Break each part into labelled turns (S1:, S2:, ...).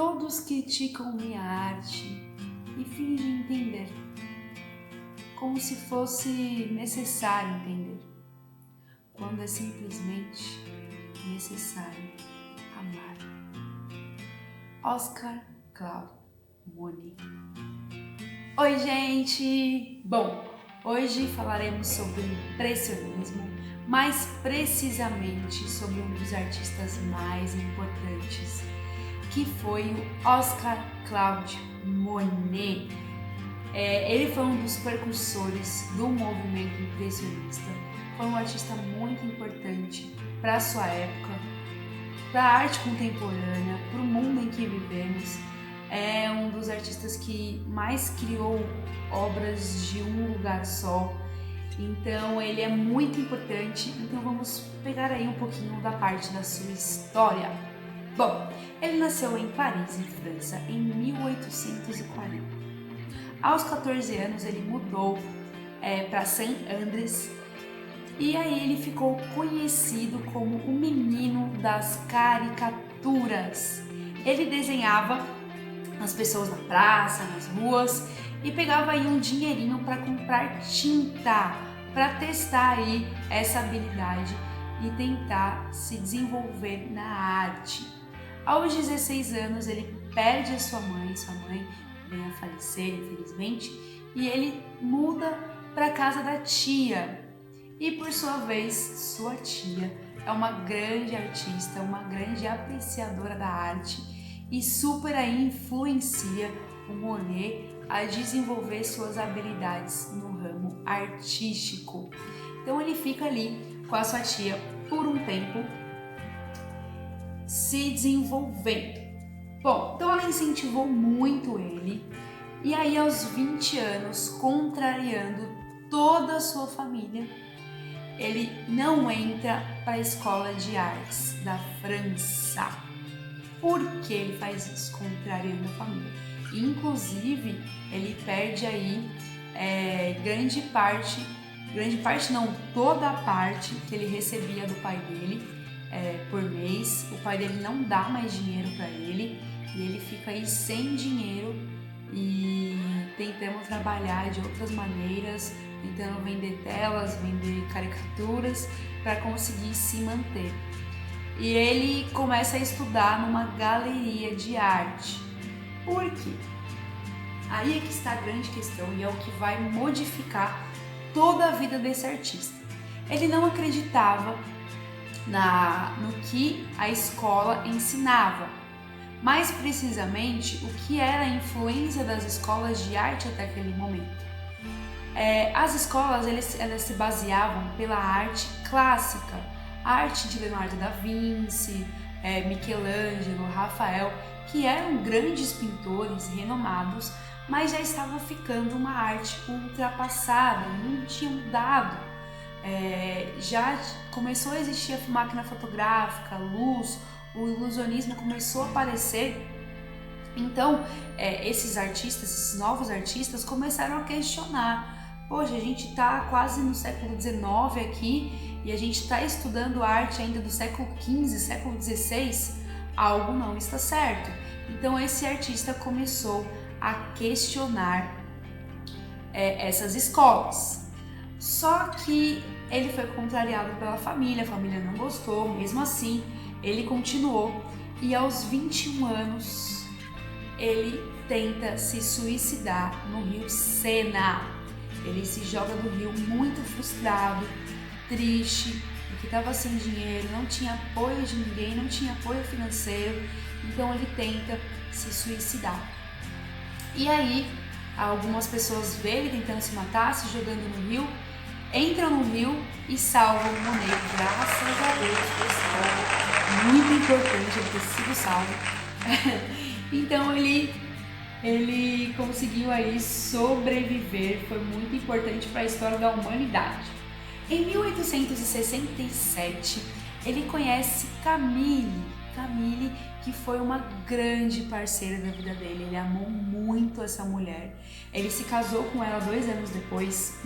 S1: Todos criticam minha arte e fingem entender, como se fosse necessário entender, quando é simplesmente necessário amar. Oscar Claude Monet. Oi, gente! Bom, hoje falaremos sobre o impressionismo, mais precisamente sobre um dos artistas mais importantes, que foi o Oscar Claude Monet. Ele foi um dos precursores do movimento impressionista, foi um artista muito importante para a sua época, para a arte contemporânea, para o mundo em que vivemos. É um dos artistas que mais criou obras de um lugar só, então ele é muito importante. Então vamos pegar aí um pouquinho da parte da sua história. Bom, ele nasceu em Paris, em França, em 1840. Aos 14 anos ele mudou para Saint-Andrés e aí ele ficou conhecido como o menino das caricaturas. Ele desenhava as pessoas na praça, nas ruas, e pegava aí um dinheirinho para comprar tinta, para testar aí essa habilidade e tentar se desenvolver na arte. Aos 16 anos ele perde a sua mãe vem a falecer, infelizmente, e ele muda para a casa da tia. E por sua vez, sua tia é uma grande artista, uma grande apreciadora da arte e super aí influencia o Monet a desenvolver suas habilidades no ramo artístico. Então ele fica ali com a sua tia por um tempo, se desenvolvendo. Bom, então ela incentivou muito ele, e aí aos 20 anos, contrariando toda a sua família, ele não entra para a escola de artes da França. Por que ele faz isso, contrariando a família? Inclusive, ele perde aí toda a parte que ele recebia do pai dele por mês. O pai dele não dá mais dinheiro para ele e ele fica aí sem dinheiro e tentando trabalhar de outras maneiras, tentando vender telas, vender caricaturas para conseguir se manter. E ele começa a estudar numa galeria de arte. Por quê? Aí é que está a grande questão e é o que vai modificar toda a vida desse artista. Ele não acreditava no que a escola ensinava, mais precisamente o que era a influência das escolas de arte até aquele momento. As escolas elas se baseavam pela arte clássica, a arte de Leonardo da Vinci, Michelangelo, Rafael, que eram grandes pintores renomados, mas já estava ficando uma arte ultrapassada, não tinha mudado. Já começou a existir a máquina fotográfica, a luz, o ilusionismo começou a aparecer. Então, esses novos artistas começaram a questionar: poxa, a gente está quase no século XIX aqui e a gente está estudando arte ainda do século XV, século XVI, algo não está certo. Então esse artista começou a questionar essas escolas. Só que ele foi contrariado pela família, a família não gostou, mesmo assim ele continuou e aos 21 anos ele tenta se suicidar no rio Sena. Ele se joga no rio muito frustrado, triste, porque estava sem dinheiro, não tinha apoio de ninguém, não tinha apoio financeiro, então ele tenta se suicidar. E aí, algumas pessoas veem ele tentando se matar, se jogando no rio, entram no rio e salvam o Monet. Graças a Deus foi salvo. Muito importante ele ter sido salvo. Então ele conseguiu aí sobreviver, foi muito importante para a história da humanidade. Em 1867, ele conhece Camille, que foi uma grande parceira da vida dele. Ele amou muito essa mulher. Ele se casou com ela 3 anos depois,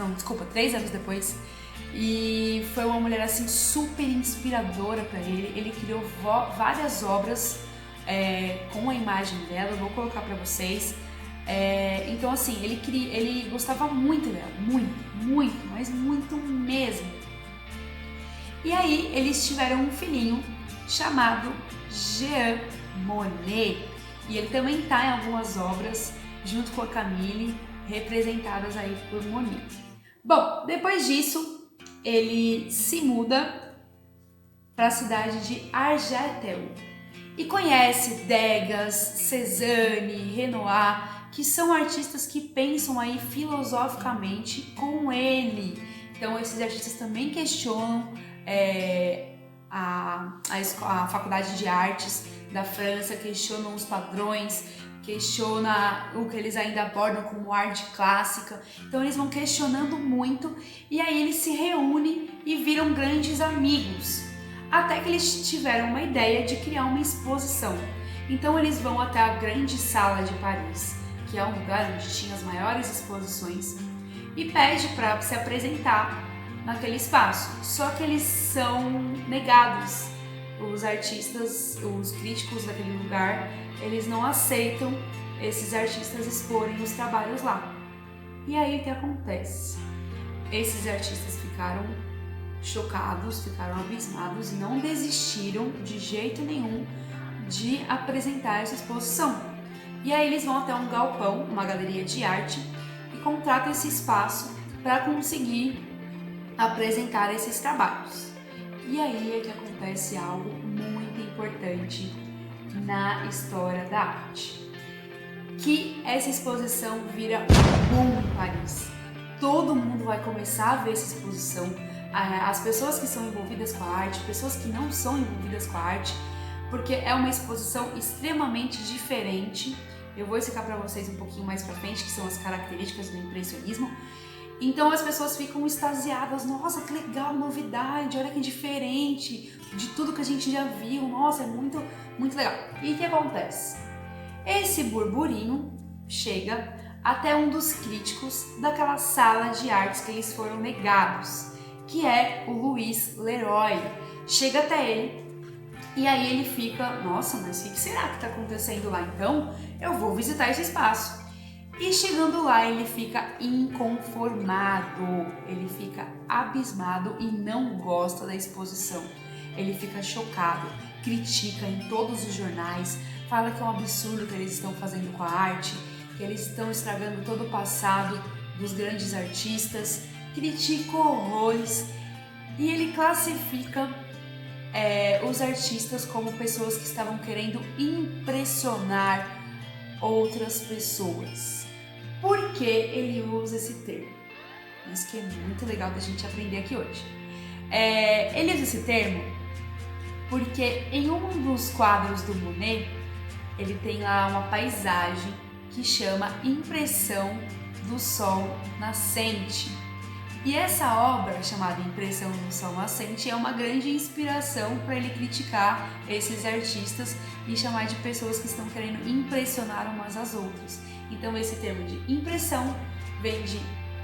S1: e foi uma mulher assim super inspiradora para ele. Ele criou várias obras com a imagem dela, eu vou colocar para vocês. Então assim, ele gostava muito dela, muito, mas muito mesmo. E aí eles tiveram um filhinho chamado Jean Monnet, e ele também está em algumas obras junto com a Camille, representadas aí por Monet. Bom, depois disso ele se muda para a cidade de Argenteuil e conhece Degas, Cézanne, Renoir, que são artistas que pensam aí filosoficamente com ele. Então esses artistas também questionam a Faculdade de Artes da França, questionam os padrões, questiona o que eles ainda abordam como arte clássica. Então eles vão questionando muito e aí eles se reúnem e viram grandes amigos. Até que eles tiveram uma ideia de criar uma exposição. Então eles vão até a grande sala de Paris, que é um lugar onde tinha as maiores exposições, e pede para se apresentar naquele espaço. Só que eles são negados. Os artistas, os críticos daquele lugar, eles não aceitam esses artistas exporem os trabalhos lá. E aí o que acontece? Esses artistas ficaram chocados, ficaram abismados e não desistiram de jeito nenhum de apresentar essa exposição. E aí eles vão até um galpão, uma galeria de arte, e contratam esse espaço para conseguir apresentar esses trabalhos. E aí é que acontece algo muito importante na história da arte, que essa exposição vira um boom em Paris. Todo mundo vai começar a ver essa exposição, as pessoas que são envolvidas com a arte, pessoas que não são envolvidas com a arte, porque é uma exposição extremamente diferente. Eu vou explicar para vocês um pouquinho mais para frente, que são as características do impressionismo. Então as pessoas ficam extasiadas, nossa, que legal, novidade, olha que diferente de tudo que a gente já viu, nossa, é muito, muito legal. E o que acontece? Esse burburinho chega até um dos críticos daquela sala de artes que eles foram negados, que é o Louis Leroy. Chega até ele e aí ele fica, nossa, mas o que será que está acontecendo lá? Então eu vou visitar esse espaço. E chegando lá ele fica inconformado, ele fica abismado e não gosta da exposição. Ele fica chocado, critica em todos os jornais, fala que é um absurdo o que eles estão fazendo com a arte, que eles estão estragando todo o passado dos grandes artistas, critica horrores e ele classifica os artistas como pessoas que estavam querendo impressionar outras pessoas. Por que ele usa esse termo? Isso que é muito legal da gente aprender aqui hoje. Ele usa esse termo porque em um dos quadros do Monet, ele tem lá uma paisagem que chama Impressão do Sol Nascente. E essa obra, chamada Impressão do Sol Nascente, é uma grande inspiração para ele criticar esses artistas e chamar de pessoas que estão querendo impressionar umas às outras. Então esse termo de impressão vem de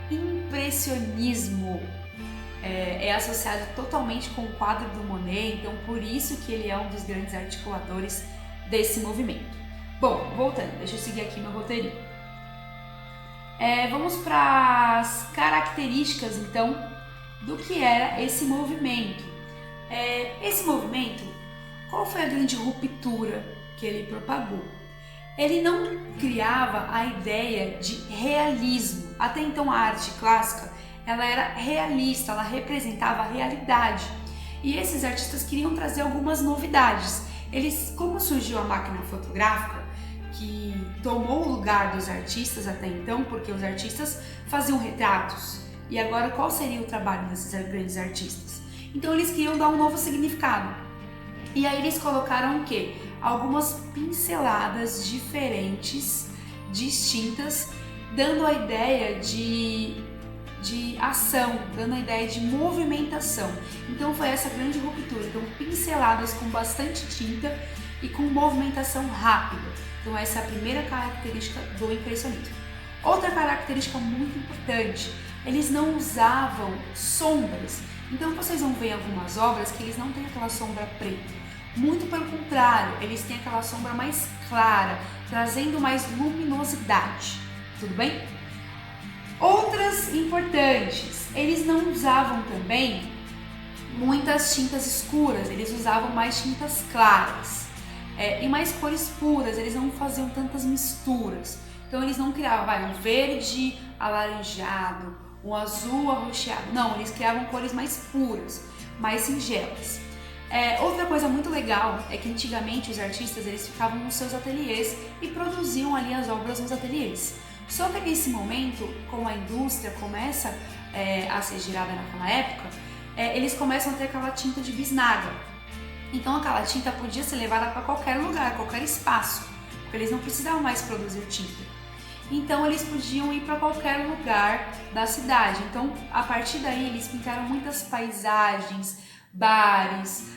S1: impressionismo, é associado totalmente com o quadro do Monet, então por isso que ele é um dos grandes articuladores desse movimento. Bom, voltando, deixa eu seguir aqui meu roteirinho. Vamos para as características então do que era esse movimento. Esse movimento, qual foi a grande ruptura que ele propagou? Ele não criava a ideia de realismo. Até então a arte clássica ela era realista, ela representava a realidade. E esses artistas queriam trazer algumas novidades. Como surgiu a máquina fotográfica, que tomou o lugar dos artistas até então, porque os artistas faziam retratos. E agora qual seria o trabalho desses grandes artistas? Então eles queriam dar um novo significado. E aí eles colocaram o quê? Algumas pinceladas diferentes, distintas, dando a ideia de ação, dando a ideia de movimentação. Então foi essa grande ruptura. Então pinceladas com bastante tinta e com movimentação rápida. Então essa é a primeira característica do impressionismo. Outra característica muito importante, eles não usavam sombras. Então vocês vão ver em algumas obras que eles não têm aquela sombra preta. Muito pelo contrário, eles têm aquela sombra mais clara, trazendo mais luminosidade, tudo bem? Outras importantes, eles não usavam também muitas tintas escuras, eles usavam mais tintas claras e mais cores puras, eles não faziam tantas misturas. Então eles não criavam um verde alaranjado, um azul arroxeado, não, eles criavam cores mais puras, mais singelas. Outra coisa muito legal é que antigamente os artistas eles ficavam nos seus ateliês e produziam ali as obras nos ateliês. Só que nesse momento, como a indústria começa a ser girada naquela época, eles começam a ter aquela tinta de bisnaga. Então aquela tinta podia ser levada para qualquer lugar, qualquer espaço, porque eles não precisavam mais produzir tinta. Então eles podiam ir para qualquer lugar da cidade. Então a partir daí eles pintaram muitas paisagens, bares,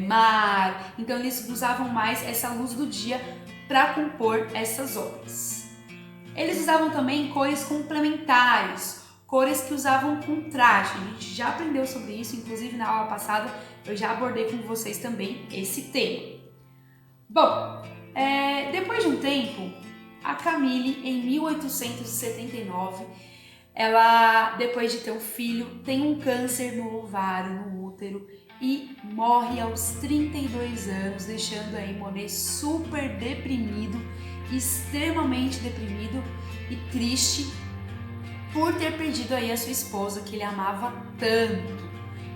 S1: mar. Então eles usavam mais essa luz do dia para compor essas obras. Eles usavam também cores complementares, cores que usavam contraste. A gente já aprendeu sobre isso, inclusive na aula passada eu já abordei com vocês também esse tema. Bom, depois de um tempo, a Camille, em 1879, ela, depois de ter um filho, tem um câncer no ovário, no útero, e morre aos 32 anos, deixando aí Monet super deprimido, extremamente deprimido e triste por ter perdido aí a sua esposa, que ele amava tanto.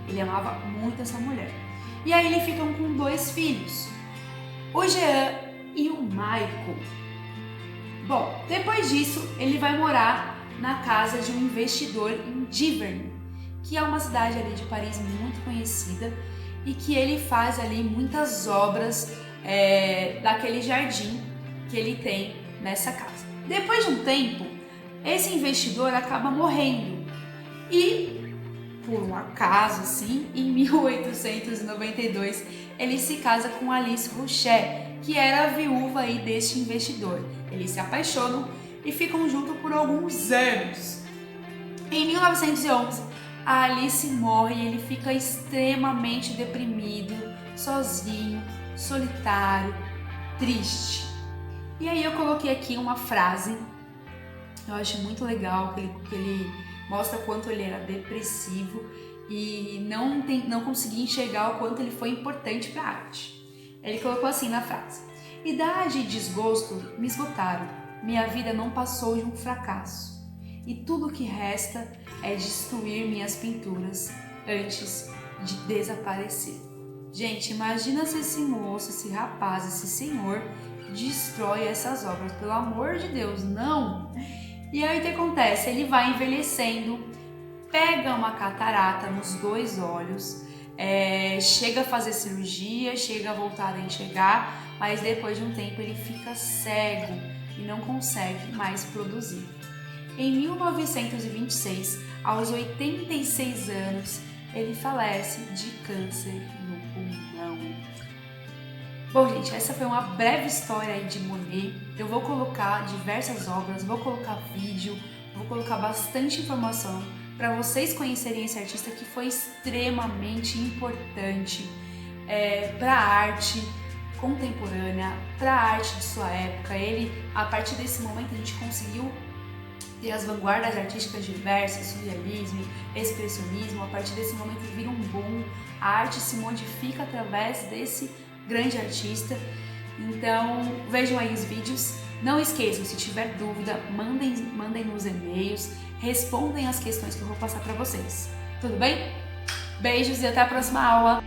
S1: Ele amava muito essa mulher. E aí eles ficam com 2 filhos, o Jean e o Michael. Bom, depois disso, ele vai morar na casa de um investidor em Giverny, que é uma cidade ali de Paris muito conhecida e que ele faz ali muitas obras daquele jardim que ele tem nessa casa. Depois de um tempo, esse investidor acaba morrendo e, por um acaso assim, em 1892 ele se casa com Alice Rouchet, que era a viúva aí deste investidor. Eles se apaixonam e ficam juntos por alguns anos. Em 1911, a Alice morre e ele fica extremamente deprimido, sozinho, solitário, triste. E aí eu coloquei aqui uma frase, eu acho muito legal, que ele mostra quanto ele era depressivo e não conseguia enxergar o quanto ele foi importante para a arte. Ele colocou assim na frase: idade e desgosto me esgotaram, minha vida não passou de um fracasso, e tudo o que resta é destruir minhas pinturas antes de desaparecer. Gente, imagina se esse moço, esse rapaz, esse senhor destrói essas obras, pelo amor de Deus, não! E aí o que acontece? Ele vai envelhecendo, pega uma catarata nos 2 olhos, chega a fazer cirurgia, chega a voltar a enxergar, mas depois de um tempo ele fica cego e não consegue mais produzir. Em 1926, aos 86 anos, ele falece de câncer no pulmão. Bom, gente, essa foi uma breve história aí de Monet. Eu vou colocar diversas obras, vou colocar vídeo, vou colocar bastante informação para vocês conhecerem esse artista que foi extremamente importante para a arte contemporânea, para a arte de sua época. Ele, a partir desse momento, a gente conseguiu ter as vanguardas artísticas diversas, surrealismo, expressionismo. A partir desse momento vira um boom, a arte se modifica através desse grande artista. Então vejam aí os vídeos, não esqueçam, se tiver dúvida, mandem nos e-mails, respondem as questões que eu vou passar para vocês, tudo bem? Beijos e até a próxima aula!